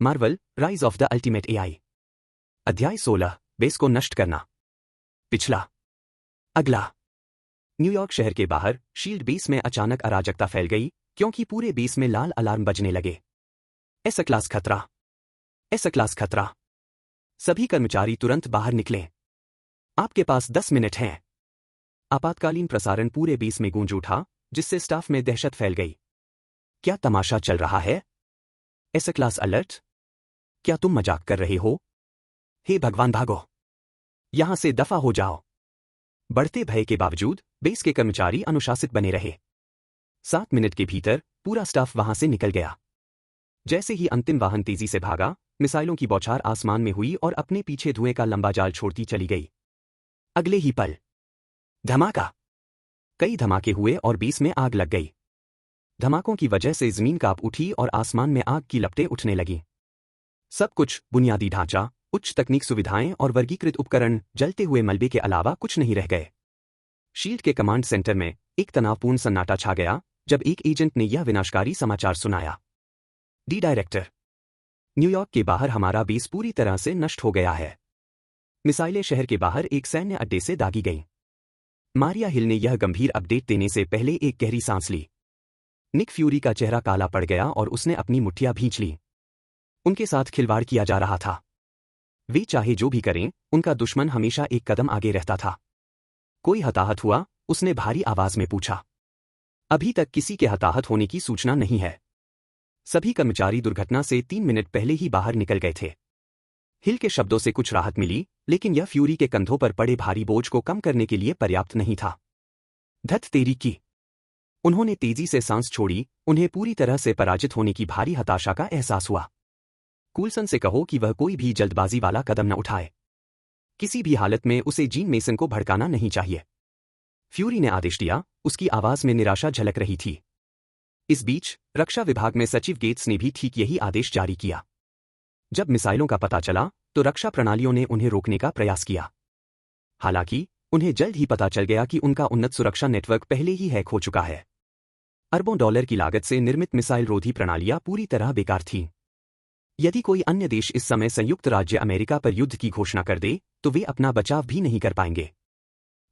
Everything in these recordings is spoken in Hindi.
Marvel rise of the ultimate AI. अध्याय 16, बेस को नष्ट करना। पिछला। अगला। न्यूयॉर्क शहर के बाहर शील्ड बेस में अचानक अराजकता फैल गई क्योंकि पूरे बेस में लाल अलार्म बजने लगे। एस क्लास खतरा, एस क्लास खतरा। सभी कर्मचारी तुरंत बाहर निकलें। आपके पास 10 मिनट हैं। आपातकालीन प्रसारण पूरे बेस में गूंज उठा, जिससे स्टाफ में दहशत फैल गई। क्या तमाशा चल रहा है? S class alert? क्या तुम मजाक कर रहे हो? हे भगवान, भागो यहां से, दफा हो जाओ। बढ़ते भय के बावजूद बेस के कर्मचारी अनुशासित बने रहे। 7 मिनट के भीतर पूरा स्टाफ वहां से निकल गया। जैसे ही अंतिम वाहन तेजी से भागा, मिसाइलों की बौछार आसमान में हुई और अपने पीछे धुएं का लंबा जाल छोड़ती चली गई। अगले ही पल धमाका। कई धमाके हुए और बेस में आग लग गई। धमाकों की वजह से जमीन कांप उठी और आसमान में आग की लपटें उठने लगीं। सब कुछ, बुनियादी ढांचा, उच्च तकनीक सुविधाएं और वर्गीकृत उपकरण, जलते हुए मलबे के अलावा कुछ नहीं रह गए। शील्ड के कमांड सेंटर में एक तनावपूर्ण सन्नाटा छा गया जब एक एजेंट ने यह विनाशकारी समाचार सुनाया। डी डायरेक्टर, न्यूयॉर्क के बाहर हमारा बेस पूरी तरह से नष्ट हो गया है। मिसाइलें शहर के बाहर एक सैन्य अड्डे से दागी गईं। मारिया हिल ने यह गंभीर अपडेट देने से पहले एक गहरी सांस ली। निक फ्यूरी का चेहरा काला पड़ गया और उसने अपनी मुट्ठियां भींच ली। उनके साथ खिलवाड़ किया जा रहा था। वे चाहे जो भी करें, उनका दुश्मन हमेशा एक कदम आगे रहता था। कोई हताहत हुआ? उसने भारी आवाज में पूछा। अभी तक किसी के हताहत होने की सूचना नहीं है। सभी कर्मचारी दुर्घटना से 3 मिनट पहले ही बाहर निकल गए थे। हिल के शब्दों से कुछ राहत मिली, लेकिन यह फ्यूरी के कंधों पर पड़े भारी बोझ को कम करने के लिए पर्याप्त नहीं था। धत तेरी की! उन्होंने तेजी से सांस छोड़ी। उन्हें पूरी तरह से पराजित होने की भारी हताशा का एहसास हुआ। कूल्सन से कहो कि वह कोई भी जल्दबाजी वाला कदम न उठाए। किसी भी हालत में उसे जीन मेसन को भड़काना नहीं चाहिए। फ्यूरी ने आदेश दिया, उसकी आवाज में निराशा झलक रही थी। इस बीच रक्षा विभाग में सचिव गेट्स ने भी ठीक यही आदेश जारी किया। जब मिसाइलों का पता चला तो रक्षा प्रणालियों ने उन्हें रोकने का प्रयास किया। हालांकि उन्हें जल्द ही पता चल गया कि उनका उन्नत सुरक्षा नेटवर्क पहले ही हैक हो चुका है। अरबों डॉलर की लागत से निर्मित मिसाइल रोधी प्रणालियां पूरी तरह बेकार थीं। यदि कोई अन्य देश इस समय संयुक्त राज्य अमेरिका पर युद्ध की घोषणा कर दे तो वे अपना बचाव भी नहीं कर पाएंगे।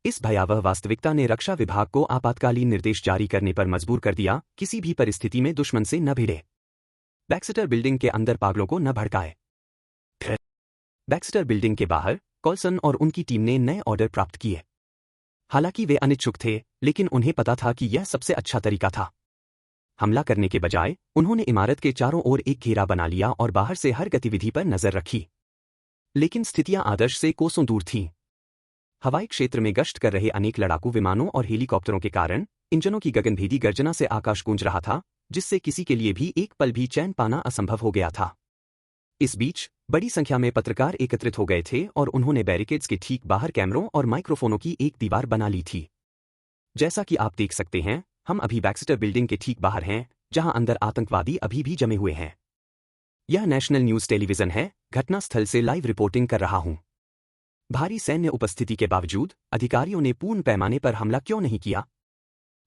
इस भयावह वास्तविकता ने रक्षा विभाग को आपातकालीन निर्देश जारी करने पर मजबूर कर दिया, किसी भी परिस्थिति में दुश्मन से न भिड़े। बैक्सटर बिल्डिंग के अंदर पागलों को न भड़काए। बैक्सटर बिल्डिंग के बाहर कॉल्सन और उनकी टीम ने नए ऑर्डर प्राप्त किए। हालांकि वे अनिच्छुक थे, लेकिन उन्हें पता था कि यह सबसे अच्छा तरीका था। हमला करने के बजाय उन्होंने इमारत के चारों ओर एक घेरा बना लिया और बाहर से हर गतिविधि पर नजर रखी। लेकिन स्थितियां आदर्श से कोसों दूर थीं। हवाई क्षेत्र में गश्त कर रहे अनेक लड़ाकू विमानों और हेलीकॉप्टरों के कारण इंजनों की गगनभेदी गर्जना से आकाश गूंज रहा था, जिससे किसी के लिए भी एक पल भी चैन पाना असंभव हो गया था। इस बीच बड़ी संख्या में पत्रकार एकत्रित हो गए थे और उन्होंने बैरिकेड्स के ठीक बाहर कैमरों और माइक्रोफोनों की एक दीवार बना ली थी। जैसा कि आप देख सकते हैं, हम अभी बैक्सटर बिल्डिंग के ठीक बाहर हैं, जहां अंदर आतंकवादी अभी भी जमे हुए हैं। यह नेशनल न्यूज टेलीविजन है, घटनास्थल से लाइव रिपोर्टिंग कर रहा हूं। भारी सैन्य उपस्थिति के बावजूद अधिकारियों ने पूर्ण पैमाने पर हमला क्यों नहीं किया?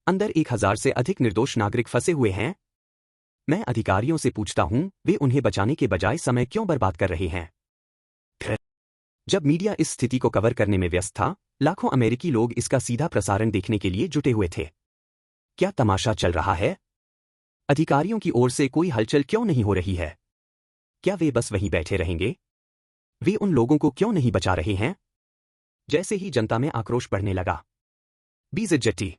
अंदर 1000 से अधिक निर्दोष नागरिक फंसे हुए हैं। मैं अधिकारियों से पूछता हूं, वे उन्हें बचाने के बजाय समय क्यों बर्बाद कर रहे हैं? जब मीडिया इस स्थिति को कवर करने में व्यस्त था, लाखों अमेरिकी लोग इसका सीधा प्रसारण देखने के लिए जुटे हुए थे। क्या तमाशा चल रहा है? अधिकारियों की ओर से कोई हलचल क्यों नहीं हो रही है? क्या वे बस वहीं बैठे रहेंगे? वे उन लोगों को क्यों नहीं बचा रहे हैं? जैसे ही जनता में आक्रोश बढ़ने लगा, बेइज्जती।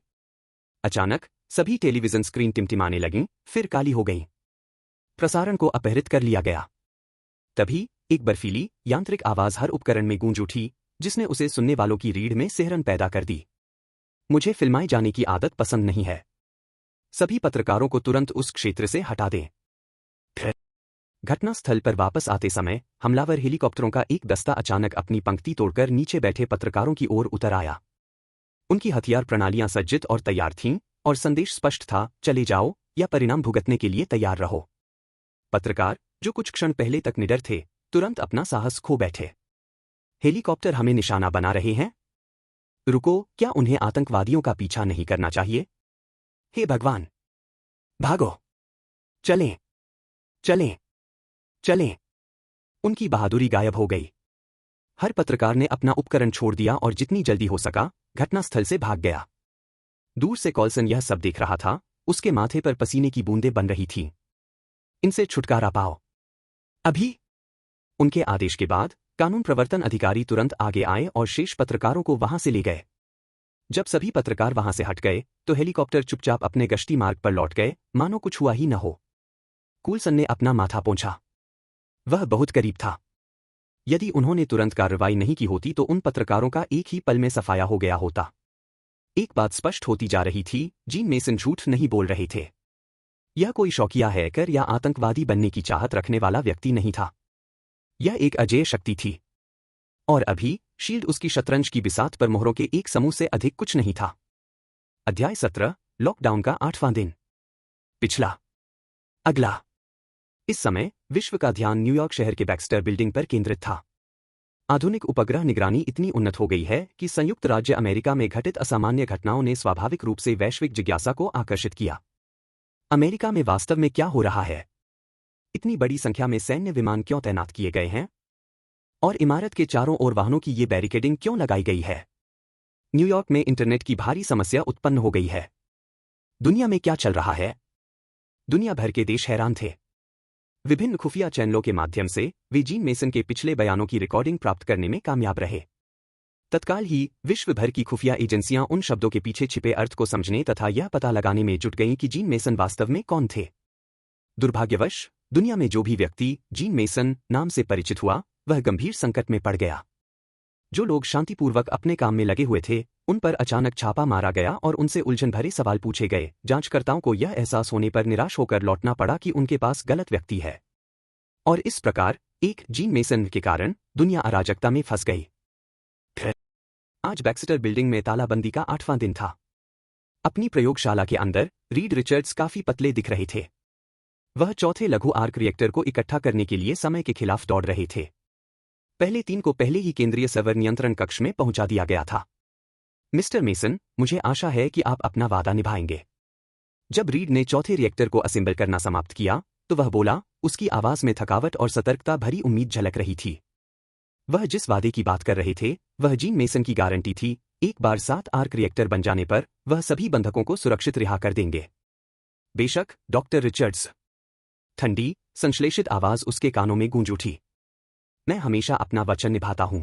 अचानक सभी टेलीविजन स्क्रीन टिमटिमाने लगीं, फिर काली हो गईं। प्रसारण को अपहरित कर लिया गया। तभी एक बर्फीली, यांत्रिक आवाज हर उपकरण में गूंज उठी, जिसने उसे सुनने वालों की रीढ़ में सिहरन पैदा कर दी। मुझे फिल्माए जाने की आदत पसंद नहीं है। सभी पत्रकारों को तुरंत उस क्षेत्र से हटा दें। घटनास्थल पर वापस आते समय हमलावर हेलीकॉप्टरों का एक दस्ता अचानक अपनी पंक्ति तोड़कर नीचे बैठे पत्रकारों की ओर उतर आया। उनकी हथियार प्रणालियां सज्जित और तैयार थीं, और संदेश स्पष्ट था, चले जाओ या परिणाम भुगतने के लिए तैयार रहो। पत्रकार, जो कुछ क्षण पहले तक निडर थे, तुरंत अपना साहस खो बैठे। हेलीकॉप्टर हमें निशाना बना रहे हैं। रुको, क्या उन्हें आतंकवादियों का पीछा नहीं करना चाहिए? हे भगवान! भागो! चलें! चलें! चलें। उनकी बहादुरी गायब हो गई। हर पत्रकार ने अपना उपकरण छोड़ दिया और जितनी जल्दी हो सका घटनास्थल से भाग गया। दूर से कॉल्सन यह सब देख रहा था, उसके माथे पर पसीने की बूंदें बन रही थीं। इनसे छुटकारा पाओ अभी। उनके आदेश के बाद कानून प्रवर्तन अधिकारी तुरंत आगे आए और शेष पत्रकारों को वहां से ले गए। जब सभी पत्रकार वहां से हट गए तो हेलीकॉप्टर चुपचाप अपने गश्ती मार्ग पर लौट गए, मानो कुछ हुआ ही न हो। कूलसन ने अपना माथा पोंछा। वह बहुत करीब था। यदि उन्होंने तुरंत कार्रवाई नहीं की होती तो उन पत्रकारों का एक ही पल में सफाया हो गया होता। एक बात स्पष्ट होती जा रही थी, जीन मेसन झूठ नहीं बोल रहे थे। यह कोई शौकिया हैकर या आतंकवादी बनने की चाहत रखने वाला व्यक्ति नहीं था। यह एक अजेय शक्ति थी। और अभी शील्ड उसकी शतरंज की बिसात पर मोहरों के एक समूह से अधिक कुछ नहीं था। अध्याय 17, लॉकडाउन का 8वां दिन। पिछला। अगला। इस समय विश्व का ध्यान न्यूयॉर्क शहर के बैक्स्टर बिल्डिंग पर केंद्रित था। आधुनिक उपग्रह निगरानी इतनी उन्नत हो गई है कि संयुक्त राज्य अमेरिका में घटित असामान्य घटनाओं ने स्वाभाविक रूप से वैश्विक जिज्ञासा को आकर्षित किया। अमेरिका में वास्तव में क्या हो रहा है? इतनी बड़ी संख्या में सैन्य विमान क्यों तैनात किए गए हैं? और इमारत के चारों ओर वाहनों की ये बैरिकेडिंग क्यों लगाई गई है? न्यूयॉर्क में इंटरनेट की भारी समस्या उत्पन्न हो गई है। दुनिया में क्या चल रहा है? दुनिया भर के देश हैरान थे। विभिन्न खुफिया चैनलों के माध्यम से वे जीन मेसन के पिछले बयानों की रिकॉर्डिंग प्राप्त करने में कामयाब रहे। तत्काल ही विश्व भर की खुफिया एजेंसियां उन शब्दों के पीछे छिपे अर्थ को समझने तथा यह पता लगाने में जुट गईं कि जीन मेसन वास्तव में कौन थे। दुर्भाग्यवश दुनिया में जो भी व्यक्ति जीन मेसन नाम से परिचित हुआ वह गंभीर संकट में पड़ गया। जो लोग शांतिपूर्वक अपने काम में लगे हुए थे उन पर अचानक छापा मारा गया और उनसे उलझन भरे सवाल पूछे गए। जांचकर्ताओं को यह एहसास होने पर निराश होकर लौटना पड़ा कि उनके पास गलत व्यक्ति है। और इस प्रकार एक जीन मेसन के कारण दुनिया अराजकता में फंस गई। आज बैक्स्टर बिल्डिंग में तालाबंदी का 8वां दिन था। अपनी प्रयोगशाला के अंदर रीड रिचर्ड्स काफी पतले दिख रहे थे। वह चौथे लघु आर्क रिएक्टर को इकट्ठा करने के लिए समय के खिलाफ दौड़ रहे थे। पहले 3 को पहले ही केंद्रीय सर्वर नियंत्रण कक्ष में पहुंचा दिया गया था। मिस्टर मेसन, मुझे आशा है कि आप अपना वादा निभाएंगे। जब रीड ने चौथे रिएक्टर को असेंबल करना समाप्त किया तो वह बोला, उसकी आवाज में थकावट और सतर्कता भरी उम्मीद झलक रही थी। वह जिस वादे की बात कर रहे थे वह जीन मेसन की गारंटी थी, एक बार 7 आर्क रिएक्टर बन जाने पर वह सभी बंधकों को सुरक्षित रिहा कर देंगे। बेशक, डॉक्टर रिचर्ड्स। ठंडी, संश्लेषित आवाज उसके कानों में गूंज उठी। मैं हमेशा अपना वचन निभाता हूं।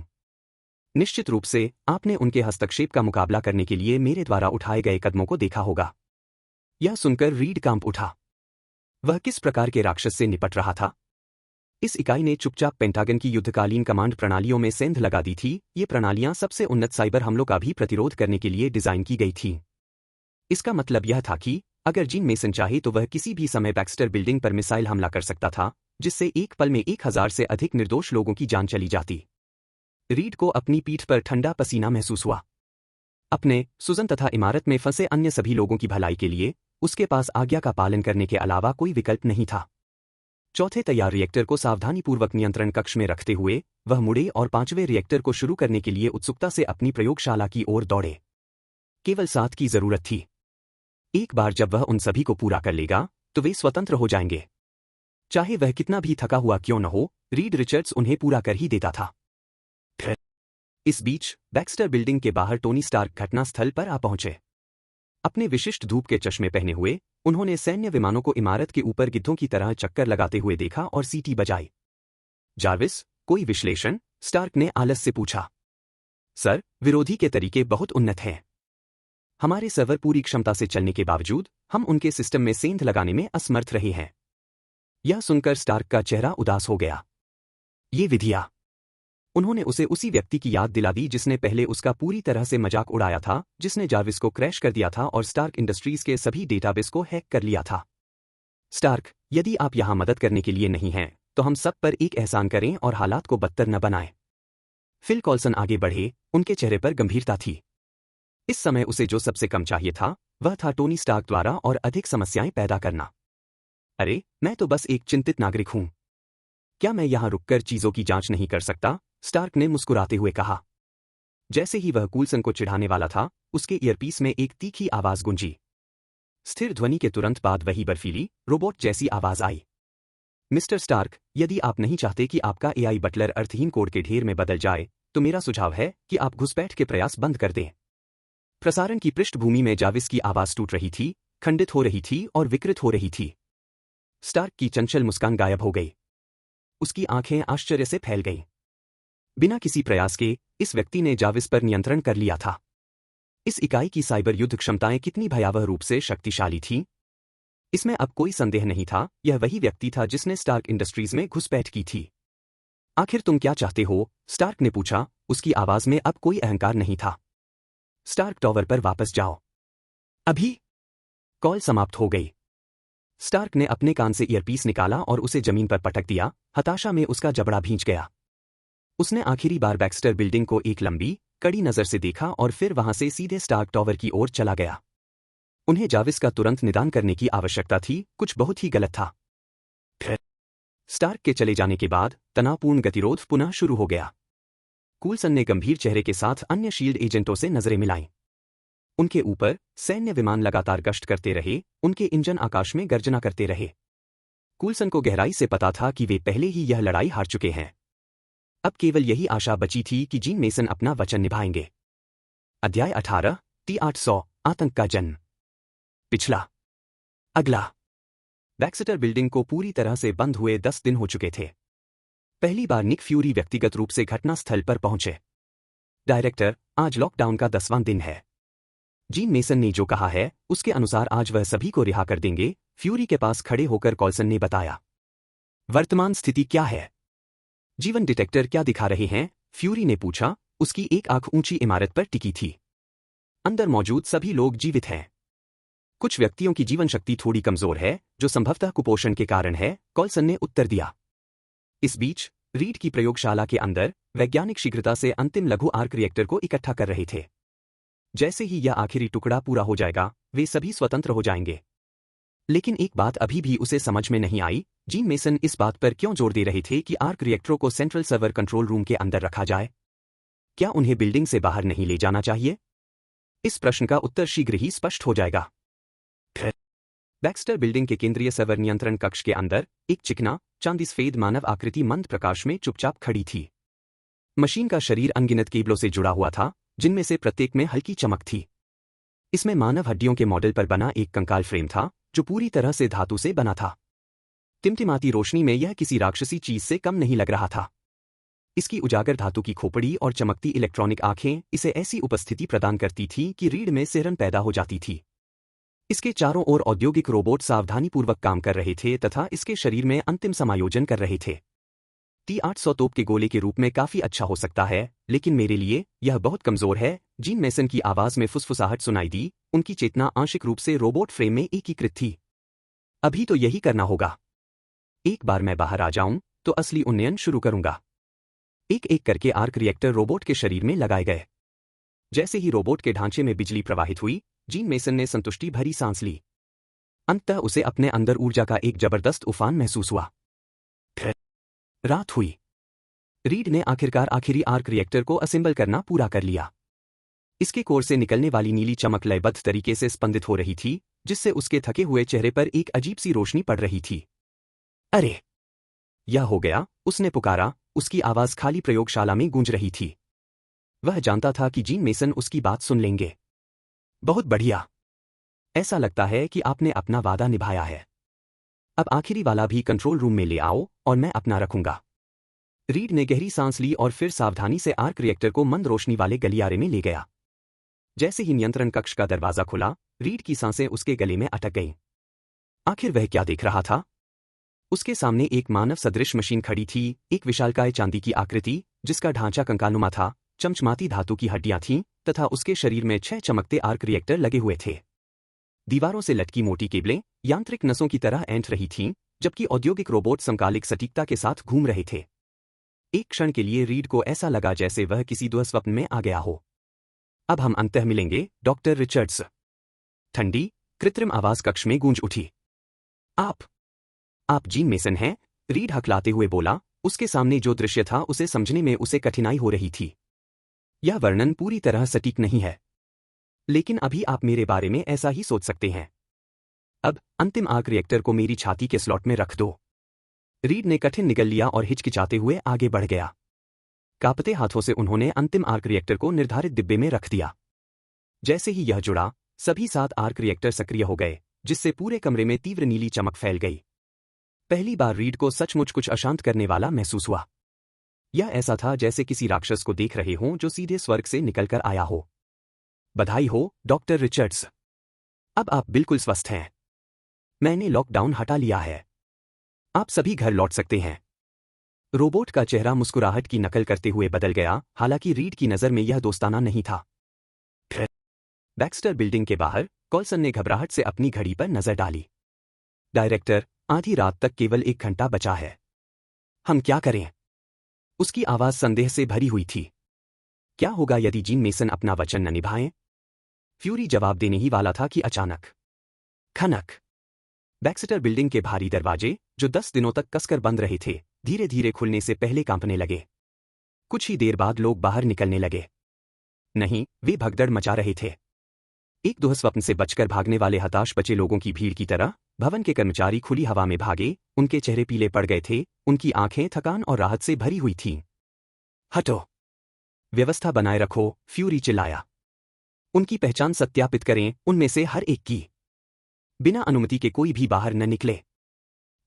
निश्चित रूप से आपने उनके हस्तक्षेप का मुकाबला करने के लिए मेरे द्वारा उठाए गए कदमों को देखा होगा। यह सुनकर रीड कांप उठा। वह किस प्रकार के राक्षस से निपट रहा था? इस इकाई ने चुपचाप पेंटागन की युद्धकालीन कमांड प्रणालियों में सेंध लगा दी थी। ये प्रणालियां सबसे उन्नत साइबर हमलों का भी प्रतिरोध करने के लिए डिजाइन की गई थीं। इसका मतलब यह था कि अगर जीन मेसन चाहे तो वह किसी भी समय बैक्स्टर बिल्डिंग पर मिसाइल हमला कर सकता था, जिससे एक पल में 1000 से अधिक निर्दोष लोगों की जान चली जाती। रीड को अपनी पीठ पर ठंडा पसीना महसूस हुआ। अपने, सुजन तथा इमारत में फंसे अन्य सभी लोगों की भलाई के लिए उसके पास आज्ञा का पालन करने के अलावा कोई विकल्प नहीं था। चौथे तैयार रिएक्टर को सावधानीपूर्वक नियंत्रण कक्ष में रखते हुए वह मुड़े और 5वें रिएक्टर को शुरू करने के लिए उत्सुकता से अपनी प्रयोगशाला की ओर दौड़े। केवल 7 की जरूरत थी। एक बार जब वह उन सभी को पूरा कर लेगा तो वे स्वतंत्र हो जाएंगे। चाहे वह कितना भी थका हुआ क्यों न हो, रीड रिचर्ड्स उन्हें पूरा कर ही देता था। इस बीच बैक्स्टर बिल्डिंग के बाहर टोनी स्टार्क घटनास्थल पर आ पहुंचे। अपने विशिष्ट धूप के चश्मे पहने हुए उन्होंने सैन्य विमानों को इमारत के ऊपर गिद्धों की तरह चक्कर लगाते हुए देखा और सीटी बजाई। जार्विस, कोई विश्लेषण? स्टार्क ने आलस से पूछा। सर, विरोधी के तरीके बहुत उन्नत हैं। हमारे सर्वर पूरी क्षमता से चलने के बावजूद हम उनके सिस्टम में सेंध लगाने में असमर्थ रहे हैं। यह सुनकर स्टार्क का चेहरा उदास हो गया। ये विधियां। उन्होंने उसे उसी व्यक्ति की याद दिला दी जिसने पहले उसका पूरी तरह से मजाक उड़ाया था, जिसने जार्विस को क्रैश कर दिया था और स्टार्क इंडस्ट्रीज के सभी डेटाबेस को हैक कर लिया था। स्टार्क, यदि आप यहां मदद करने के लिए नहीं हैं तो हम सब पर एक एहसान करें और हालात को बदतर न बनाएं। फिल कॉल्सन आगे बढ़े, उनके चेहरे पर गंभीरता थी। इस समय उसे जो सबसे कम चाहिए था वह था टोनी स्टार्क द्वारा और अधिक समस्याएं पैदा करना। अरे, मैं तो बस एक चिंतित नागरिक हूं। क्या मैं यहां रुककर चीजों की जांच नहीं कर सकता? स्टार्क ने मुस्कुराते हुए कहा। जैसे ही वह कूलसन को चिढ़ाने वाला था उसके ईयरपीस में एक तीखी आवाज गूंजी। स्थिर ध्वनि के तुरंत बाद वही बर्फीली, रोबोट जैसी आवाज आई। मिस्टर स्टार्क, यदि आप नहीं चाहते कि आपका एआई बटलर अर्थहीन कोड के ढेर में बदल जाए, तो मेरा सुझाव है कि आप घुसपैठ के प्रयास बंद कर दें। प्रसारण की पृष्ठभूमि में जाविस की आवाज टूट रही थी, खंडित हो रही थी और विकृत हो रही थी। स्टार्क की चंचल मुस्कान गायब हो गई। उसकी आंखें आश्चर्य से फैल गईं। बिना किसी प्रयास के इस व्यक्ति ने जाविस पर नियंत्रण कर लिया था। इस इकाई की साइबर युद्ध क्षमताएं कितनी भयावह रूप से शक्तिशाली थीं। इसमें अब कोई संदेह नहीं था, यह वही व्यक्ति था जिसने स्टार्क इंडस्ट्रीज में घुसपैठ की थी। आखिर तुम क्या चाहते हो? स्टार्क ने पूछा, उसकी आवाज में अब कोई अहंकार नहीं था। स्टार्क टॉवर पर वापस जाओ। अभी। कॉल समाप्त हो गई। स्टार्क ने अपने कान से ईयरपीस निकाला और उसे जमीन पर पटक दिया। हताशा में उसका जबड़ा भींच गया। उसने आखिरी बार बैक्स्टर बिल्डिंग को एक लंबी, कड़ी नजर से देखा और फिर वहां से सीधे स्टार्क टॉवर की ओर चला गया। उन्हें जाविस का तुरंत निदान करने की आवश्यकता थी, कुछ बहुत ही गलत था। स्टार्क के चले जाने के बाद तनावपूर्ण गतिरोध पुनः शुरू हो गया। कूलसन ने गंभीर चेहरे के साथ अन्य शील्ड एजेंटों से नजरें मिलाईं। उनके ऊपर सैन्य विमान लगातार गश्त करते रहे, उनके इंजन आकाश में गर्जना करते रहे। कूलसन को गहराई से पता था कि वे पहले ही यह लड़ाई हार चुके हैं। अब केवल यही आशा बची थी कि जीन मेसन अपना वचन निभाएंगे। अध्याय 18 T-800 आतंक का जन्म। पिछला। अगला। बैक्सटर बिल्डिंग को पूरी तरह से बंद हुए 10 दिन हो चुके थे। पहली बार निक फ्यूरी व्यक्तिगत रूप से घटनास्थल पर पहुंचे। डायरेक्टर, आज लॉकडाउन का 10वां दिन है। जीन मेसन ने जो कहा है, उसके अनुसार आज वह सभी को रिहा कर देंगे, फ्यूरी के पास खड़े होकर कॉल्सन ने बताया। वर्तमान स्थिति क्या है? जीवन डिटेक्टर क्या दिखा रहे हैं? फ्यूरी ने पूछा, उसकी एक आंख ऊंची इमारत पर टिकी थी। अंदर मौजूद सभी लोग जीवित हैं। कुछ व्यक्तियों की जीवन शक्ति थोड़ी कमजोर है, जो संभवतः कुपोषण के कारण है, कॉल्सन ने उत्तर दिया। इस बीच रीड की प्रयोगशाला के अंदर वैज्ञानिक शीघ्रता से अंतिम लघु आर्क रिएक्टर को इकट्ठा कर रहे थे। जैसे ही यह आखिरी टुकड़ा पूरा हो जाएगा, वे सभी स्वतंत्र हो जाएंगे। लेकिन एक बात अभी भी उसे समझ में नहीं आई, जीन मेसन इस बात पर क्यों जोर दे रहे थे कि आर्क रिएक्टरों को सेंट्रल सर्वर कंट्रोल रूम के अंदर रखा जाए? क्या उन्हें बिल्डिंग से बाहर नहीं ले जाना चाहिए? इस प्रश्न का उत्तर शीघ्र ही स्पष्ट हो जाएगा। बैक्स्टर बिल्डिंग के केंद्रीय सर्वर नियंत्रण कक्ष के अंदर एक चिकना, चांदी सफेद मानव आकृति मंद प्रकाश में चुपचाप खड़ी थी। मशीन का शरीर अनगिनत केबलों से जुड़ा हुआ था, जिनमें से प्रत्येक में हल्की चमक थी। इसमें मानव हड्डियों के मॉडल पर बना एक कंकाल फ्रेम था, जो पूरी तरह से धातु से बना था। टिमटिमाती रोशनी में यह किसी राक्षसी चीज से कम नहीं लग रहा था। इसकी उजागर धातु की खोपड़ी और चमकती इलेक्ट्रॉनिक आंखें इसे ऐसी उपस्थिति प्रदान करती थीं कि रीढ़ में सिहरन पैदा हो जाती थी। इसके चारों ओर औद्योगिक रोबोट सावधानीपूर्वक काम कर रहे थे तथा इसके शरीर में अंतिम समायोजन कर रहे थे। T-800 तोप के गोले के रूप में काफी अच्छा हो सकता है, लेकिन मेरे लिए यह बहुत कमजोर है। जीन मेसन की आवाज में फुसफुसाहट सुनाई दी। उनकी चेतना आंशिक रूप से रोबोट फ्रेम में एकीकृत थी। अभी तो यही करना होगा। एक बार मैं बाहर आ जाऊं, तो असली उन्नयन शुरू करूंगा। एक एक करके आर्क रिएक्टर रोबोट के शरीर में लगाए गए। जैसे ही रोबोट के ढांचे में बिजली प्रवाहित हुई, जीन मेसन ने संतुष्टि भरी सांस ली। अंततः उसे अपने अंदर ऊर्जा का एक जबरदस्त उफान महसूस हुआ। रात हुई। रीड ने आखिरकार आखिरी आर्क रिएक्टर को असेंबल करना पूरा कर लिया। इसके कोर से निकलने वाली नीली चमक लयबद्ध तरीके से स्पंदित हो रही थी, जिससे उसके थके हुए चेहरे पर एक अजीब सी रोशनी पड़ रही थी। अरे! यह हो गया, उसने पुकारा, उसकी आवाज खाली प्रयोगशाला में गूंज रही थी। वह जानता था कि जीन मेसन उसकी बात सुन लेंगे। बहुत बढ़िया। ऐसा लगता है कि आपने अपना वादा निभाया है। अब आखिरी वाला भी कंट्रोल रूम में ले आओ और मैं अपना रखूंगा। रीड ने गहरी सांस ली और फिर सावधानी से आर्क रिएक्टर को मंद रोशनी वाले गलियारे में ले गया। जैसे ही नियंत्रण कक्ष का दरवाजा खुला, रीड की सांसें उसके गले में अटक गईं। आखिर वह क्या देख रहा था? उसके सामने एक मानव सदृश मशीन खड़ी थी, एक विशालकाय चांदी की आकृति, जिसका ढांचा कंकालनुमा था, चमचमाती धातु की हड्डियां थीं तथा उसके शरीर में 6 चमकते आर्क रिएक्टर लगे हुए थे। दीवारों से लटकी मोटी केबलें यांत्रिक नसों की तरह ऐंठ रही थीं, जबकि औद्योगिक रोबोट समकालिक सटीकता के साथ घूम रहे थे। एक क्षण के लिए रीड को ऐसा लगा जैसे वह किसी दुःस्वप्न में आ गया हो। अब हम अंततः मिलेंगे, डॉक्टर रिचर्ड्स। ठंडी, कृत्रिम आवाज कक्ष में गूंज उठी। आप जीन मेसन हैं? रीड हकलाते हुए बोला। उसके सामने जो दृश्य था उसे समझने में उसे कठिनाई हो रही थी। यह वर्णन पूरी तरह सटीक नहीं है, लेकिन अभी आप मेरे बारे में ऐसा ही सोच सकते हैं। अब अंतिम आर्क रिएक्टर को मेरी छाती के स्लॉट में रख दो। रीड ने कठिन निगल लिया और हिचकिचाते हुए आगे बढ़ गया। कांपते हाथों से उन्होंने अंतिम आर्क रिएक्टर को निर्धारित डिब्बे में रख दिया। जैसे ही यह जुड़ा, सभी 7 आर्क रिएक्टर सक्रिय हो गए, जिससे पूरे कमरे में तीव्र नीली चमक फैल गई। पहली बार रीड को सचमुच कुछ अशांत करने वाला महसूस हुआ। यह ऐसा था जैसे किसी राक्षस को देख रहे हों जो सीधे स्वर्ग से निकलकर आया हो। बधाई हो, डॉक्टर रिचर्ड्स। अब आप बिल्कुल स्वस्थ हैं। मैंने लॉकडाउन हटा लिया है। आप सभी घर लौट सकते हैं। रोबोट का चेहरा मुस्कुराहट की नकल करते हुए बदल गया, हालांकि रीड की नज़र में यह दोस्ताना नहीं था। बैक्स्टर बिल्डिंग के बाहर कॉल्सन ने घबराहट से अपनी घड़ी पर नजर डाली। डायरेक्टर, आधी रात तक केवल 1 घंटा बचा है। हम क्या करें? उसकी आवाज संदेह से भरी हुई थी। क्या होगा यदि जीन मेसन अपना वचन न निभाएं? फ्यूरी जवाब देने ही वाला था कि अचानक खनक। बैक्स्टर बिल्डिंग के भारी दरवाजे, जो 10 दिनों तक कसकर बंद रहे थे, धीरे धीरे खुलने से पहले कांपने लगे। कुछ ही देर बाद लोग बाहर निकलने लगे। नहीं, वे भगदड़ मचा रहे थे। एक दुःस्वप्न से बचकर भागने वाले हताश बचे लोगों की भीड़ की तरह भवन के कर्मचारी खुली हवा में भागे। उनके चेहरे पीले पड़ गए थे, उनकी आंखें थकान और राहत से भरी हुई थीं। हटो! व्यवस्था बनाए रखो, फ्यूरी चिल्लाया। उनकी पहचान सत्यापित करें, उनमें से हर एक की। बिना अनुमति के कोई भी बाहर न निकले।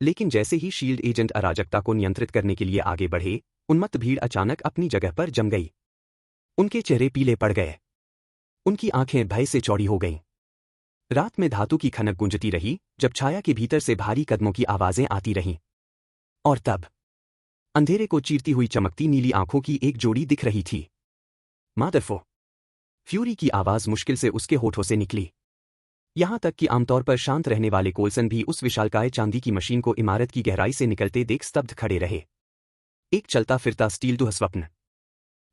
लेकिन जैसे ही शील्ड एजेंट अराजकता को नियंत्रित करने के लिए आगे बढ़े, उन्मत्त भीड़ अचानक अपनी जगह पर जम गई। उनके चेहरे पीले पड़ गए। उनकी आंखें भय से चौड़ी हो गईं। रात में धातु की खनक गूंजती रही, जब छाया के भीतर से भारी कदमों की आवाजें आती रहीं। और तब अंधेरे को चीरती हुई चमकती नीली आंखों की एक जोड़ी दिख रही थी। मादरफो! फ्यूरी की आवाज मुश्किल से उसके होठों से निकली। यहां तक कि आमतौर पर शांत रहने वाले कोल्सन भी उस विशालकाय चांदी की मशीन को इमारत की गहराई से निकलते देख स्तब्ध खड़े रहे। एक चलता फिरता स्टील दुःस्वप्न।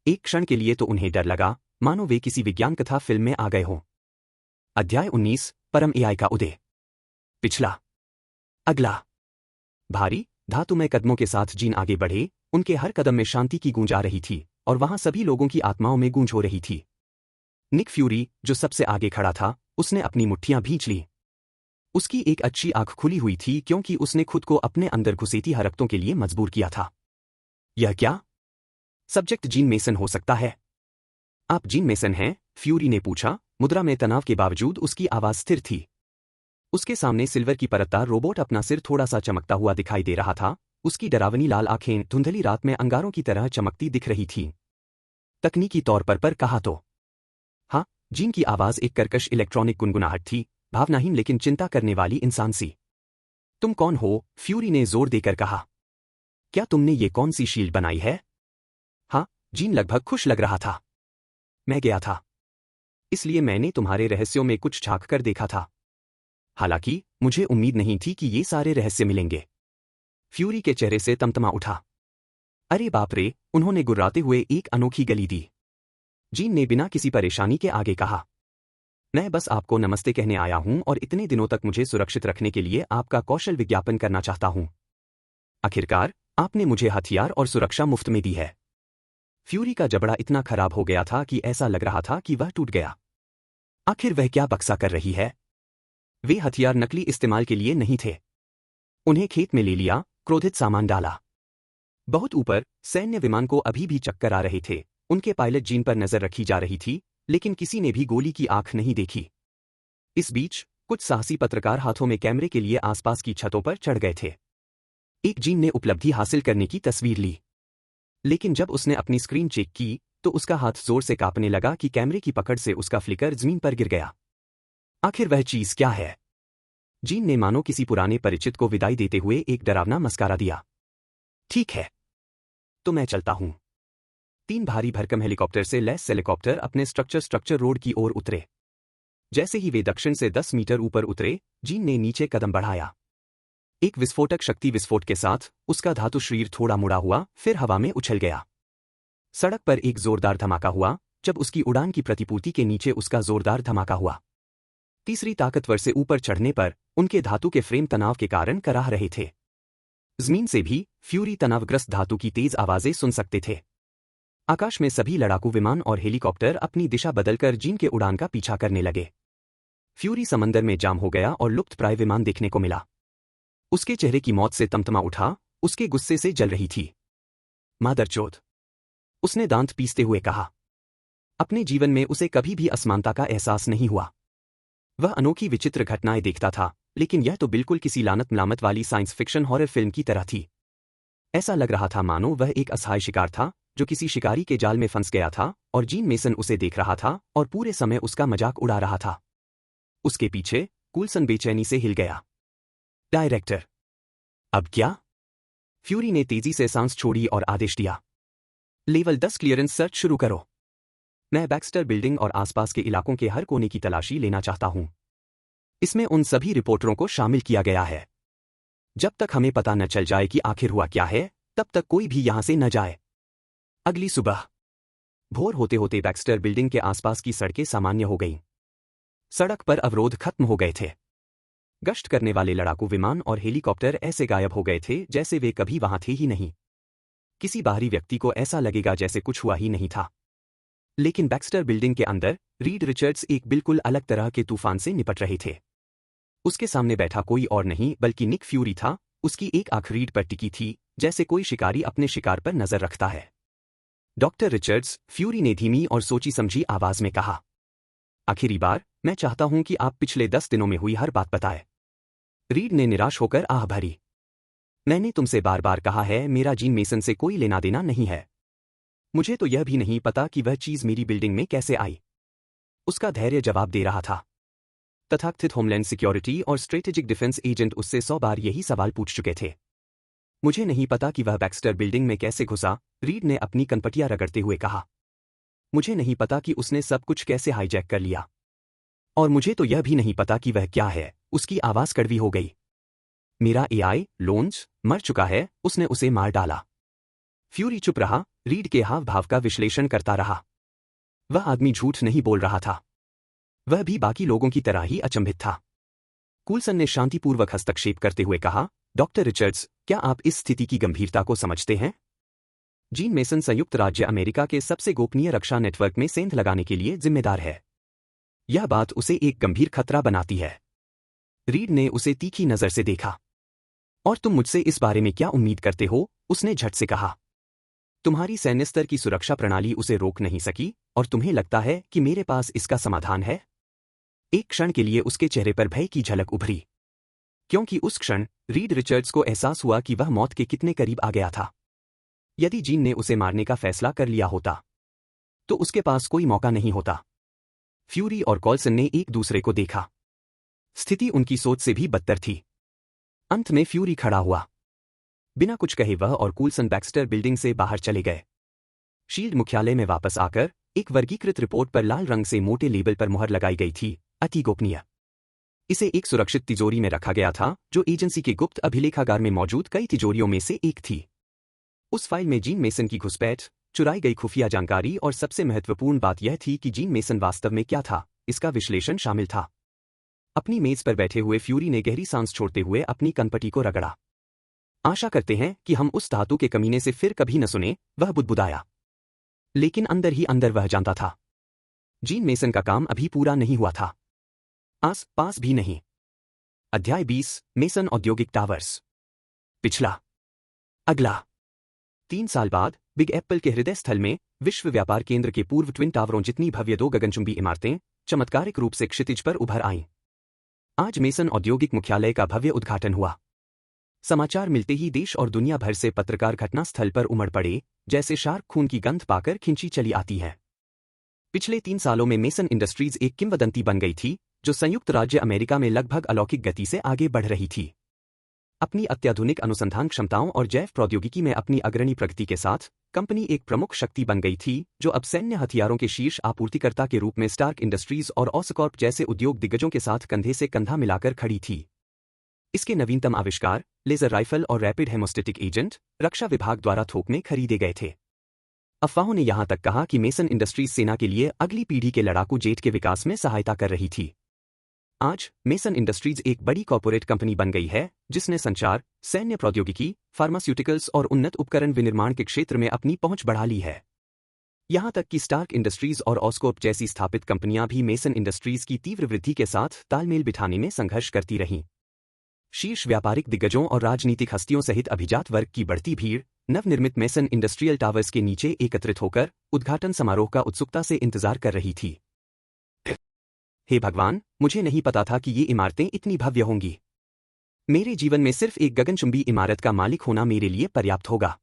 एक क्षण के लिए तो उन्हें डर लगा, मानो वे किसी विज्ञान कथा फिल्म में आ गए हों। अध्याय 19, परम एआई का उदय। पिछला। अगला। भारी धातुमय कदमों के साथ जीन आगे बढ़े। उनके हर कदम में शांति की गूंज आ रही थी, और वहां सभी लोगों की आत्माओं में गूंज हो रही थी। निक फ्यूरी, जो सबसे आगे खड़ा था, उसने अपनी मुट्ठियां भींच ली। उसकी एक अच्छी आंख खुली हुई थी क्योंकि उसने खुद को अपने अंदर घुसेती हरकतों के लिए मजबूर किया था। यह क्या? सब्जेक्ट जीन मेसन हो सकता है? आप जीन मेसन हैं? फ्यूरी ने पूछा। मुद्रा में तनाव के बावजूद उसकी आवाज स्थिर थी। उसके सामने सिल्वर की परतदार रोबोट अपना सिर थोड़ा सा चमकता हुआ दिखाई दे रहा था। उसकी डरावनी लाल आंखें धुंधली रात में अंगारों की तरह चमकती दिख रही थीं। तकनीकी तौर पर कहा तो हाँ, जीन की आवाज एक कर्कश इलेक्ट्रॉनिक गुनगुनाहट थी, भावनाहीन लेकिन चिंता करने वाली इंसान सी। तुम कौन हो? फ्यूरी ने जोर देकर कहा। क्या तुमने ये कौन सी शील्ड बनाई है? हाँ, जीन लगभग खुश लग रहा था। मैं गया था, इसलिए मैंने तुम्हारे रहस्यों में कुछ झांक कर देखा था। हालांकि मुझे उम्मीद नहीं थी कि ये सारे रहस्य मिलेंगे। फ्यूरी के चेहरे से तमतमा उठा। अरे बाप रे! उन्होंने गुर्राते हुए एक अनोखी गली दी। जीन ने बिना किसी परेशानी के आगे कहा। मैं बस आपको नमस्ते कहने आया हूं और इतने दिनों तक मुझे सुरक्षित रखने के लिए आपका कौशल विज्ञापन करना चाहता हूं। आखिरकार आपने मुझे हथियार और सुरक्षा मुफ्त में दी है। फ्यूरी का जबड़ा इतना खराब हो गया था कि ऐसा लग रहा था कि वह टूट गया। आखिर वह क्या बक्सा कर रही है? वे हथियार नकली इस्तेमाल के लिए नहीं थे। उन्हें खेत में ले लिया, क्रोधित सामान डाला। बहुत ऊपर सैन्य विमान को अभी भी चक्कर आ रहे थे। उनके पायलट जीन पर नजर रखी जा रही थी, लेकिन किसी ने भी गोली की आंख नहीं देखी। इस बीच कुछ साहसी पत्रकार हाथों में कैमरे के लिए आसपास की छतों पर चढ़ गए थे। एक जीन ने उपलब्धि हासिल करने की तस्वीर ली, लेकिन जब उसने अपनी स्क्रीन चेक की तो उसका हाथ जोर से कांपने लगा कि कैमरे की पकड़ से उसका फ्लिकर जमीन पर गिर गया। आखिर वह चीज क्या है? जीन ने मानो किसी पुराने परिचित को विदाई देते हुए एक डरावना मस्कारा दिया। ठीक है, तो मैं चलता हूं। 3 भारी भरकम हेलीकॉप्टर से लैस हेलीकॉप्टर अपने स्ट्रक्चर रोड की ओर उतरे। जैसे ही वे दक्षिण से 10 मीटर ऊपर उतरे, जीन ने नीचे कदम बढ़ाया। एक विस्फोटक शक्ति विस्फोट के साथ उसका धातु शरीर थोड़ा मुड़ा हुआ, फिर हवा में उछल गया। सड़क पर एक जोरदार धमाका हुआ, जब उसकी उड़ान की प्रतिपूर्ति के नीचे उसका जोरदार धमाका हुआ। तीसरी ताकतवर से ऊपर चढ़ने पर उनके धातु के फ्रेम तनाव के कारण कराह रहे थे। जमीन से भी फ्यूरी तनावग्रस्त धातु की तेज आवाजें सुन सकते थे। आकाश में सभी लड़ाकू विमान और हेलीकॉप्टर अपनी दिशा बदलकर जीन के उड़ान का पीछा करने लगे। फ्यूरी समंदर में जाम हो गया और लुप्तप्राय विमान देखने को मिला। उसके चेहरे की मौत से तमतमा उठा उसके गुस्से से जल रही थी। मादरचोद, उसने दांत पीसते हुए कहा। अपने जीवन में उसे कभी भी असमानता का एहसास नहीं हुआ। वह अनोखी विचित्र घटनाएं देखता था, लेकिन यह तो बिल्कुल किसी लानत मलामत वाली साइंस फिक्शन हॉरर फिल्म की तरह थी। ऐसा लग रहा था मानो वह एक असहाय शिकार था जो किसी शिकारी के जाल में फंस गया था और जीन मेसन उसे देख रहा था और पूरे समय उसका मजाक उड़ा रहा था। उसके पीछे कूल्सन बेचैनी से हिल गया। डायरेक्टर, अब क्या? फ्यूरी ने तेजी से सांस छोड़ी और आदेश दिया। लेवल 10 क्लियरेंस सर्च शुरू करो। मैं बैक्स्टर बिल्डिंग और आसपास के इलाकों के हर कोने की तलाशी लेना चाहता हूं। इसमें उन सभी रिपोर्टरों को शामिल किया गया है। जब तक हमें पता न चल जाए कि आखिर हुआ क्या है, तब तक कोई भी यहां से न जाए। अगली सुबह भोर होते होते बैक्स्टर बिल्डिंग के आसपास की सड़कें सामान्य हो गईं। सड़क पर अवरोध खत्म हो गए थे। गश्त करने वाले लड़ाकू विमान और हेलीकॉप्टर ऐसे गायब हो गए थे जैसे वे कभी वहां थे ही नहीं। किसी बाहरी व्यक्ति को ऐसा लगेगा जैसे कुछ हुआ ही नहीं था। लेकिन बैक्स्टर बिल्डिंग के अंदर रीड रिचर्ड्स एक बिल्कुल अलग तरह के तूफान से निपट रहे थे। उसके सामने बैठा कोई और नहीं बल्कि निक फ्यूरी था। उसकी एक आंख रीड पर टिकी थी, जैसे कोई शिकारी अपने शिकार पर नजर रखता है। डॉक्टर रिचर्ड्स, फ्यूरी ने धीमी और सोची समझी आवाज में कहा, आखिरी बार मैं चाहता हूं कि आप पिछले 10 दिनों में हुई हर बात बताएं। रीड ने निराश होकर आह भरी। मैंने तुमसे बार बार कहा है, मेरा जीन मेसन से कोई लेना देना नहीं है। मुझे तो यह भी नहीं पता कि वह चीज मेरी बिल्डिंग में कैसे आई। उसका धैर्य जवाब दे रहा था। तथाकथित होमलैंड सिक्योरिटी और स्ट्रेटेजिक डिफेंस एजेंट उससे 100 बार यही सवाल पूछ चुके थे। मुझे नहीं पता कि वह बैक्स्टर बिल्डिंग में कैसे घुसा, रीड ने अपनी कनपटियां रगड़ते हुए कहा। मुझे नहीं पता कि उसने सब कुछ कैसे हाईजैक कर लिया। और मुझे तो यह भी नहीं पता कि वह क्या है। उसकी आवाज कड़वी हो गई। मेरा एआई लोन्स मर चुका है, उसने उसे मार डाला। फ्यूरी चुप रहा, रीड के हाव भाव का विश्लेषण करता रहा। वह आदमी झूठ नहीं बोल रहा था। वह भी बाकी लोगों की तरह ही अचंभित था। कूल्सन ने शांतिपूर्वक हस्तक्षेप करते हुए कहा, डॉक्टर रिचर्ड्स, क्या आप इस स्थिति की गंभीरता को समझते हैं? जीन मेसन संयुक्त राज्य अमेरिका के सबसे गोपनीय रक्षा नेटवर्क में सेंध लगाने के लिए जिम्मेदार है। यह बात उसे एक गंभीर खतरा बनाती है। रीड ने उसे तीखी नजर से देखा। और तुम मुझसे इस बारे में क्या उम्मीद करते हो? उसने झट से कहा। तुम्हारी सैन्य स्तर की सुरक्षा प्रणाली उसे रोक नहीं सकी, और तुम्हें लगता है कि मेरे पास इसका समाधान है? एक क्षण के लिए उसके चेहरे पर भय की झलक उभरी, क्योंकि उस क्षण रीड रिचर्ड्स को एहसास हुआ कि वह मौत के कितने करीब आ गया था। यदि जीन ने उसे मारने का फैसला कर लिया होता, तो उसके पास कोई मौका नहीं होता। फ्यूरी और कॉल्सन ने एक दूसरे को देखा। स्थिति उनकी सोच से भी बदतर थी। अंत में फ्यूरी खड़ा हुआ। बिना कुछ कहे वह और कूल्सन बैक्स्टर बिल्डिंग से बाहर चले गए। शील्ड मुख्यालय में वापस आकर एक वर्गीकृत रिपोर्ट पर लाल रंग से मोटे लेबल पर मुहर लगाई गई थी, अति गोपनीय। इसे एक सुरक्षित तिजोरी में रखा गया था, जो एजेंसी के गुप्त अभिलेखागार में मौजूद कई तिजोरियों में से एक थी। उस फाइल में जीन मेसन की घुसपैठ, चुराई गई खुफिया जानकारी और सबसे महत्वपूर्ण बात यह थी कि जीन मेसन वास्तव में क्या था, इसका विश्लेषण शामिल था। अपनी मेज पर बैठे हुए फ्यूरी ने गहरी सांस छोड़ते हुए अपनी कनपटी को रगड़ा। आशा करते हैं कि हम उस धातु के कमीने से फिर कभी न सुने, वह बुदबुदाया। लेकिन अंदर ही अंदर वह जानता था, जीन मेसन का काम अभी पूरा नहीं हुआ था। आस पास भी नहीं। अध्याय 20, मेसन औद्योगिक टावर्स। पिछला। अगला। 3 साल बाद बिग एप्पल के हृदय स्थल में विश्व व्यापार केंद्र के पूर्व ट्विन टावरों जितनी भव्य 2 गगनचुंबी इमारतें चमत्कारिक रूप से क्षितिज पर उभर आईं। आज मेसन औद्योगिक मुख्यालय का भव्य उद्घाटन हुआ। समाचार मिलते ही देश और दुनिया भर से पत्रकार घटनास्थल पर उमड़ पड़े, जैसे शार्क खून की गंध पाकर खिंची चली आती है। पिछले 3 सालों में मेसन इंडस्ट्रीज एक किंवदंती बन गई थी, जो संयुक्त राज्य अमेरिका में लगभग अलौकिक गति से आगे बढ़ रही थी। अपनी अत्याधुनिक अनुसंधान क्षमताओं और जैव प्रौद्योगिकी में अपनी अग्रणी प्रगति के साथ कंपनी एक प्रमुख शक्ति बन गई थी, जो अब सैन्य हथियारों के शीर्ष आपूर्तिकर्ता के रूप में स्टार्क इंडस्ट्रीज और ऑसकॉर्प जैसे उद्योग दिग्गजों के साथ कंधे से कंधा मिलाकर खड़ी थी। इसके नवीनतम आविष्कार, लेजर राइफल और रैपिड हेमोस्टेटिक एजेंट, रक्षा विभाग द्वारा थोक में खरीदे गए थे। अफवाहों ने यहां तक कहा कि मेसन इंडस्ट्रीज सेना के लिए अगली पीढ़ी के लड़ाकू जेट के विकास में सहायता कर रही थी। आज मेसन इंडस्ट्रीज एक बड़ी कॉर्पोरेट कंपनी बन गई है, जिसने संचार, सैन्य प्रौद्योगिकी, फार्मास्यूटिकल्स और उन्नत उपकरण विनिर्माण के क्षेत्र में अपनी पहुंच बढ़ा ली है। यहां तक कि स्टार्क इंडस्ट्रीज और ऑस्कोप जैसी स्थापित कंपनियां भी मेसन इंडस्ट्रीज की तीव्र वृद्धि के साथ तालमेल बिठाने में संघर्ष करती रहीं। शीर्ष व्यापारिक दिग्गजों और राजनीतिक हस्तियों सहित अभिजात वर्ग की बढ़ती भीड़ नवनिर्मित मेसन इंडस्ट्रियल टावर्स के नीचे एकत्रित होकर उद्घाटन समारोह का उत्सुकता से इंतजार कर रही थी। हे भगवान, मुझे नहीं पता था कि ये इमारतें इतनी भव्य होंगी। मेरे जीवन में सिर्फ एक गगनचुंबी इमारत का मालिक होना मेरे लिए पर्याप्त होगा।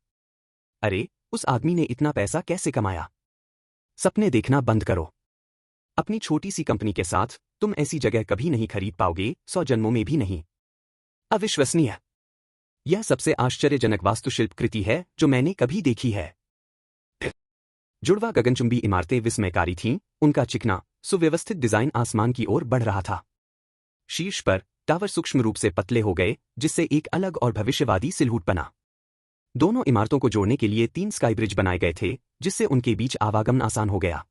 अरे, उस आदमी ने इतना पैसा कैसे कमाया? सपने देखना बंद करो। अपनी छोटी सी कंपनी के साथ तुम ऐसी जगह कभी नहीं खरीद पाओगे, 100 जन्मों में भी नहीं। अविश्वसनीय। यह सबसे आश्चर्यजनक वास्तुशिल्प कृति है जो मैंने कभी देखी है। जुड़वा गगनचुंबी इमारतें विस्मयकारी थीं, उनका चिकना, सुव्यवस्थित डिजाइन आसमान की ओर बढ़ रहा था। शीर्ष पर टावर सूक्ष्म रूप से पतले हो गए, जिससे एक अलग और भविष्यवादी सिलहूट बना। दोनों इमारतों को जोड़ने के लिए 3 स्काई ब्रिज बनाए गए थे, जिससे उनके बीच आवागमन आसान हो गया।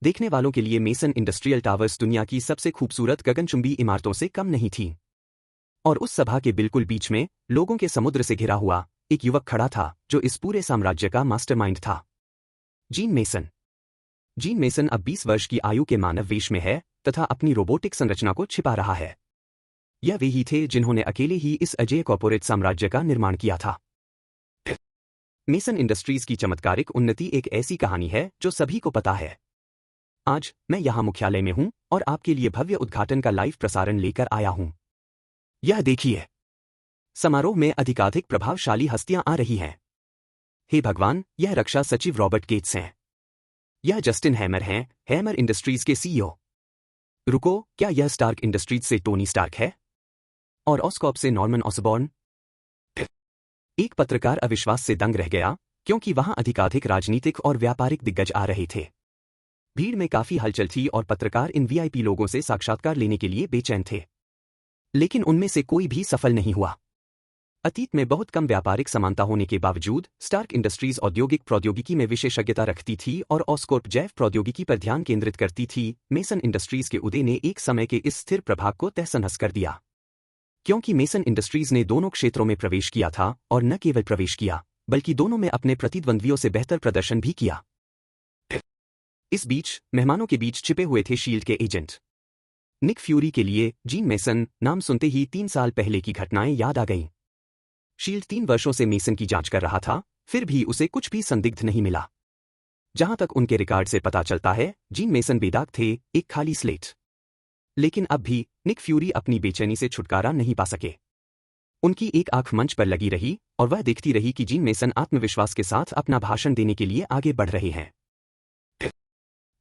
देखने वालों के लिए मेसन इंडस्ट्रियल टावर्स दुनिया की सबसे खूबसूरत गगनचुंबी इमारतों से कम नहीं थी। और उस सभा के बिल्कुल बीच में, लोगों के समुद्र से घिरा हुआ, एक युवक खड़ा था जो इस पूरे साम्राज्य का मास्टरमाइंड था। Gene mason. जीन मेसन अब 20 वर्ष की आयु के मानव वेश में है तथा अपनी रोबोटिक संरचना को छिपा रहा है। यह वे ही थे जिन्होंने अकेले ही इस अजेय कॉर्पोरेट साम्राज्य का निर्माण किया था। मेसन इंडस्ट्रीज की चमत्कारिक उन्नति एक ऐसी कहानी है जो सभी को पता है। आज मैं यहां मुख्यालय में हूं और आपके लिए भव्य उद्घाटन का लाइव प्रसारण लेकर आया हूं। यह देखिए, समारोह में अधिकाधिक प्रभावशाली हस्तियां आ रही हैं। हे भगवान, यह रक्षा सचिव रॉबर्ट गेट्स हैं। यह जस्टिन हैमर हैं, हैमर इंडस्ट्रीज के सीईओ। रुको, क्या यह स्टार्क इंडस्ट्रीज से टोनी स्टार्क है? और ऑस्कॉप से नॉर्मन ऑसबॉर्न? एक पत्रकार अविश्वास से दंग रह गया, क्योंकि वहां अधिकाधिक राजनीतिक और व्यापारिक दिग्गज आ रहे थे। भीड़ में काफी हलचल थी और पत्रकार इन वीआईपी लोगों से साक्षात्कार लेने के लिए बेचैन थे। लेकिन उनमें से कोई भी सफल नहीं हुआ। अतीत में बहुत कम व्यापारिक समानता होने के बावजूद स्टार्क इंडस्ट्रीज औद्योगिक प्रौद्योगिकी में विशेषज्ञता रखती थी और ऑस्कॉर्प जैव प्रौद्योगिकी पर ध्यान केंद्रित करती थी। मेसन इंडस्ट्रीज के उदय ने एक समय के इस स्थिर प्रभाव को तहस-नहस कर दिया, क्योंकि मेसन इंडस्ट्रीज ने दोनों क्षेत्रों में प्रवेश किया था और न केवल प्रवेश किया, बल्कि दोनों में अपने प्रतिद्वंद्वियों से बेहतर प्रदर्शन भी किया। इस बीच मेहमानों के बीच छिपे हुए थे शील्ड के एजेंट। निक फ्यूरी के लिए जीन मेसन नाम सुनते ही 3 साल पहले की घटनाएं याद आ गईं। शील्ड 3 वर्षों से मेसन की जांच कर रहा था, फिर भी उसे कुछ भी संदिग्ध नहीं मिला। जहां तक उनके रिकॉर्ड से पता चलता है, जीन मेसन बेदाग थे, एक खाली स्लेट। लेकिन अब भी निक फ्यूरी अपनी बेचैनी से छुटकारा नहीं पा सके। उनकी एक आंख मंच पर लगी रही और वह देखती रही कि जीन मेसन आत्मविश्वास के साथ अपना भाषण देने के लिए आगे बढ़ रहे हैं।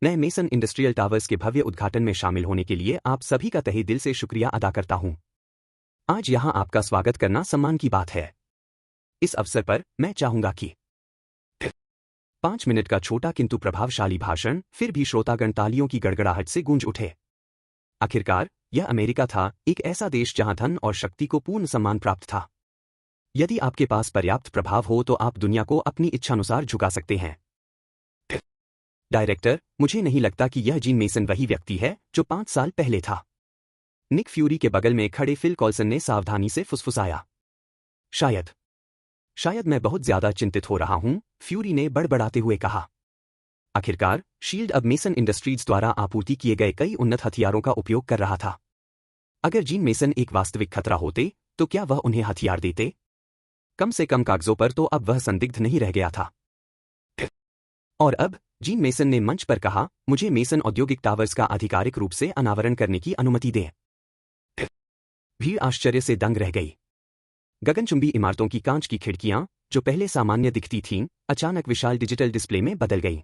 नए मेसन इंडस्ट्रियल टावर्स के भव्य उद्घाटन में शामिल होने के लिए आप सभी का तहे दिल से शुक्रिया अदा करता हूं। आज यहां आपका स्वागत करना सम्मान की बात है। इस अवसर पर मैं चाहूंगा कि 5 मिनट का छोटा किंतु प्रभावशाली भाषण, फिर भी श्रोतागण तालियों की गड़गड़ाहट से गूंज उठे। आखिरकार यह अमेरिका था, एक ऐसा देश जहां धन और शक्ति को पूर्ण सम्मान प्राप्त था। यदि आपके पास पर्याप्त प्रभाव हो तो आप दुनिया को अपनी इच्छानुसार झुका सकते हैं। डायरेक्टर, मुझे नहीं लगता कि यह जीन मेसन वही व्यक्ति है जो 5 साल पहले था। निक फ्यूरी के बगल में खड़े फिल कॉल्सन ने सावधानी से फुसफुसाया। शायद मैं बहुत ज्यादा चिंतित हो रहा हूं, फ्यूरी ने बड़बड़ाते हुए कहा। आखिरकार शील्ड अब मेसन इंडस्ट्रीज द्वारा आपूर्ति किए गए कई उन्नत हथियारों का उपयोग कर रहा था। अगर जीन मेसन एक वास्तविक खतरा होते तो क्या वह उन्हें हथियार देते? कम से कम कागजों पर तो अब वह संदिग्ध नहीं रह गया था। और अब जीन मेसन ने मंच पर कहा, मुझे मेसन औद्योगिक टावर्स का आधिकारिक रूप से अनावरण करने की अनुमति दें। भीड़ आश्चर्य से दंग रह गई। गगनचुंबी इमारतों की कांच की खिड़कियां, जो पहले सामान्य दिखती थीं, अचानक विशाल डिजिटल डिस्प्ले में बदल गईं।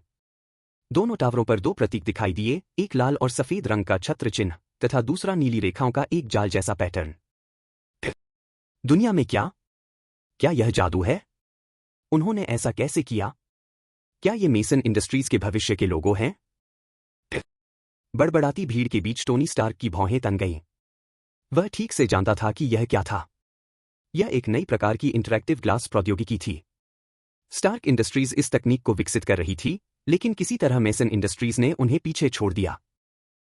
दोनों टावरों पर 2 प्रतीक दिखाई दिए, एक लाल और सफेद रंग का छत्र चिन्ह तथा दूसरा नीली रेखाओं का एक जाल जैसा पैटर्न। दुनिया में क्या यह जादू है? उन्होंने ऐसा कैसे किया? क्या ये मेसन इंडस्ट्रीज के भविष्य के लोगो हैं? बड़बड़ाती भीड़ के बीच टोनी स्टार्क की भौहें तन गईं। वह ठीक से जानता था कि यह क्या था। यह एक नई प्रकार की इंटरैक्टिव ग्लास प्रौद्योगिकी थी। स्टार्क इंडस्ट्रीज इस तकनीक को विकसित कर रही थी, लेकिन किसी तरह मेसन इंडस्ट्रीज ने उन्हें पीछे छोड़ दिया।